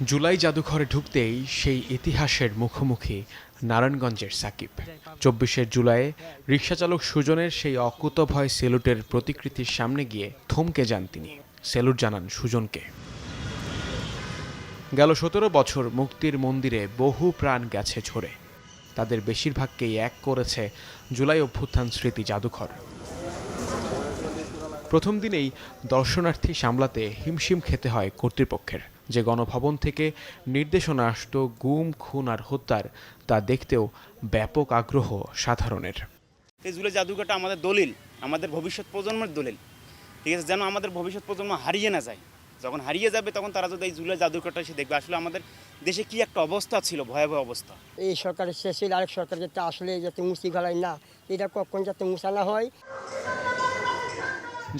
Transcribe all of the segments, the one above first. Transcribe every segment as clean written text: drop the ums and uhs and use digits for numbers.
জুলাই জাদুঘরে ঢুকতেই সেই ইতিহাসের মুখোমুখি নারায়ণগঞ্জের সাকিব। ২৪শে জুলাইয়ে রিকশাচালক সুজনের সেই অকুতোভয় সেলুটের প্রতিকৃতির সামনে গিয়ে থমকে যান তিনি। সেলুট জানান সুজনকে। গেল ১৭ বছর মুক্তির মন্দিরে বহু প্রাণ গেছে ঝরে, তাদের বেশিরভাগকেই এক করেছে জুলাই অভ্যুত্থান স্মৃতি জাদুঘর। প্রথম দিনেই দর্শনার্থী সামলাতে হিমশিম খেতে হয় কর্তৃপক্ষের। যে গণভবন থেকে নির্দেশনা আসত গুম, খুন আর হত্যার, তা দেখতেও ব্যাপক আগ্রহ সাধারণের। এই জুলাই জাদুঘরটা আমাদের দলিল, আমাদের ভবিষ্যৎ প্রজন্মের দলিল, ঠিক আছে, যেন আমাদের ভবিষ্যৎ প্রজন্ম হারিয়ে না যায়। যখন হারিয়ে যাবে তখন তারা যদি এই জুলাই জাদুঘরটা এসে দেখবে আসলে আমাদের দেশে কি একটা অবস্থা ছিল, ভয়াবহ অবস্থা। এই সরকারের শেষে আরেক সরকার যাতে আসলে যাতে মুছি গলায় না, এটা কখন যাতে মুছানো হয়।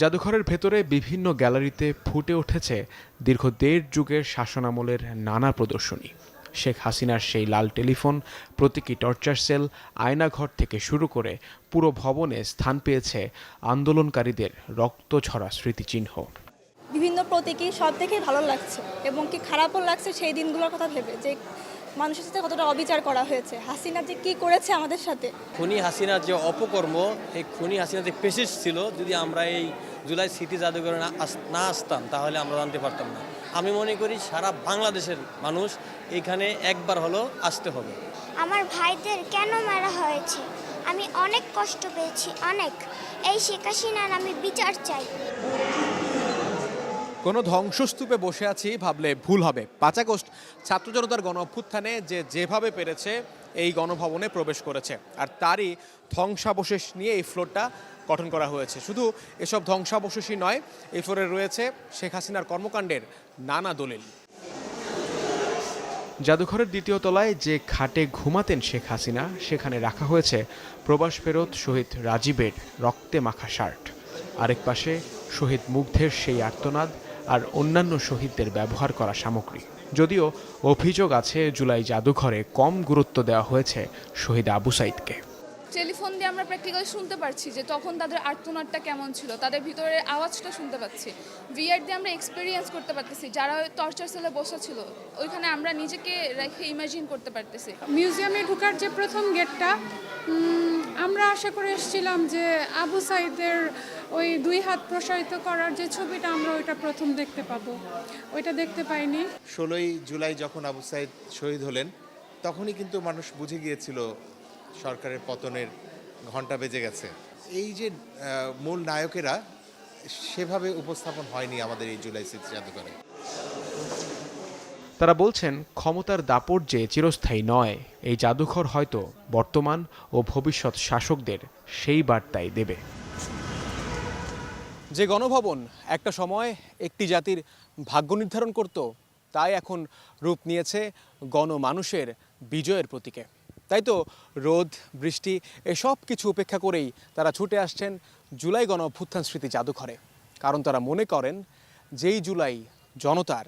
জাদুঘরের ভেতরে বিভিন্ন গ্যালারিতে ফুটে উঠেছে দীর্ঘ ১.৫ যুগের শাসনামলের নানা প্রদর্শনী। শেখ হাসিনার সেই লাল টেলিফোন, প্রতীকী টর্চার সেল, আয়নাঘর থেকে শুরু করে পুরো ভবনে স্থান পেয়েছে আন্দোলনকারীদের রক্তঝরা স্মৃতিচিহ্ন। বিভিন্ন প্রতীকী সব দেখেই ভালো লাগছে এবং কি খারাপও লাগছে সেই দিনগুলোর কথা ভেবে, যে মানুষের সাথে কতটা অবিচার করা হয়েছে, হাসিনা যে কি করেছে আমাদের সাথে। খুনি হাসিনার যে অপকর্ম, এই খুনি হাসিনার যে পেশিস ছিল, যদি আমরা এই জুলাই স্মৃতি জাদুঘরে না আসতাম তাহলে আমরা জানতে পারতাম না। আমি মনে করি সারা বাংলাদেশের মানুষ এখানে একবার হলো আসতে হবে। আমার ভাইদের কেন মারা হয়েছে, আমি অনেক কষ্ট পেয়েছি, অনেক। এই শেখ হাসিনার আমি বিচার চাই। কোনো ধ্বংসস্তূপে বসে আছি ভাবলে ভুল হবে। ৫ আগস্ট ছাত্র জনতার গণ অভ্যুত্থানে যেভাবে পেরেছে এই গণভবনে প্রবেশ করেছে, আর তারই ধ্বংসাবশেষ নিয়ে এই ফ্লোরটা গঠন করা হয়েছে। শুধু এসব ধ্বংসাবশেষই নয়, এই ফ্লোরে রয়েছে শেখ হাসিনার কর্মকাণ্ডের নানা দলিল। জাদুঘরের দ্বিতীয় তলায় যে খাটে ঘুমাতেন শেখ হাসিনা, সেখানে রাখা হয়েছে প্রবাস ফেরত শহীদ রাজীবের রক্তে মাখা শার্ট। আরেক পাশে শহীদ মুগ্ধের সেই আর্তনাদ আর অন্যান্য শহীদদের ব্যবহার করা সামগ্রী। যদিও অভিযোগ আছে জুলাই জাদুঘরে কম গুরুত্ব দেওয়া হয়েছে শহীদ আবু সাইদকে। টেলিফোন দিয়ে আমরা প্র্যাকটিক্যালি শুনতে পারছি যে তখন তাদের আর্তনাদটা কেমন ছিল, তাদের ভিতরের আওয়াজটা শুনতে পাচ্ছি। ভিআর দিয়ে আমরা এক্সপেরিয়েন্স করতে পারতেছি, যারা টর্চার সেলে বসা ছিল ওইখানে আমরা নিজেকে রেখে ইমাজিন করতে পারতেছি। মিউজিয়ামে ঢোকার যে প্রথম গেটটা, আমরা আশা করে এসেছিলাম যে আবু সাইদের ওই 2 হাত প্রসারিত করার যে ছবিটা আমরা ওইটা প্রথম দেখতে পাবো, ওইটা দেখতে পাইনি। 16ই জুলাই যখন আবু সাইদ শহীদ হলেন, তখনই কিন্তু মানুষ বুঝে গিয়েছিল সরকারের পতনের ঘণ্টা বেজে গেছে। এই যে মূল নায়কেরা সেভাবে উপস্থাপন হয়নি আমাদের এই জুলাই স্মৃতি জাদুঘরে। তারা বলছেন, ক্ষমতার দাপট যে চিরস্থায়ী নয়, এই জাদুঘর হয়তো বর্তমান ও ভবিষ্যৎ শাসকদের সেই বার্তাই দেবে। যে গণভবন একটা সময় একটি জাতির ভাগ্য নির্ধারণ করত, তাই এখন রূপ নিয়েছে গণমানুষের বিজয়ের প্রতীকে। তাই তো রোদ, বৃষ্টি এসব কিছু উপেক্ষা করেই তারা ছুটে আসছেন জুলাই গণ অভ্যুত্থান স্মৃতি জাদুঘরে। কারণ তারা মনে করেন যেই জুলাই জনতার,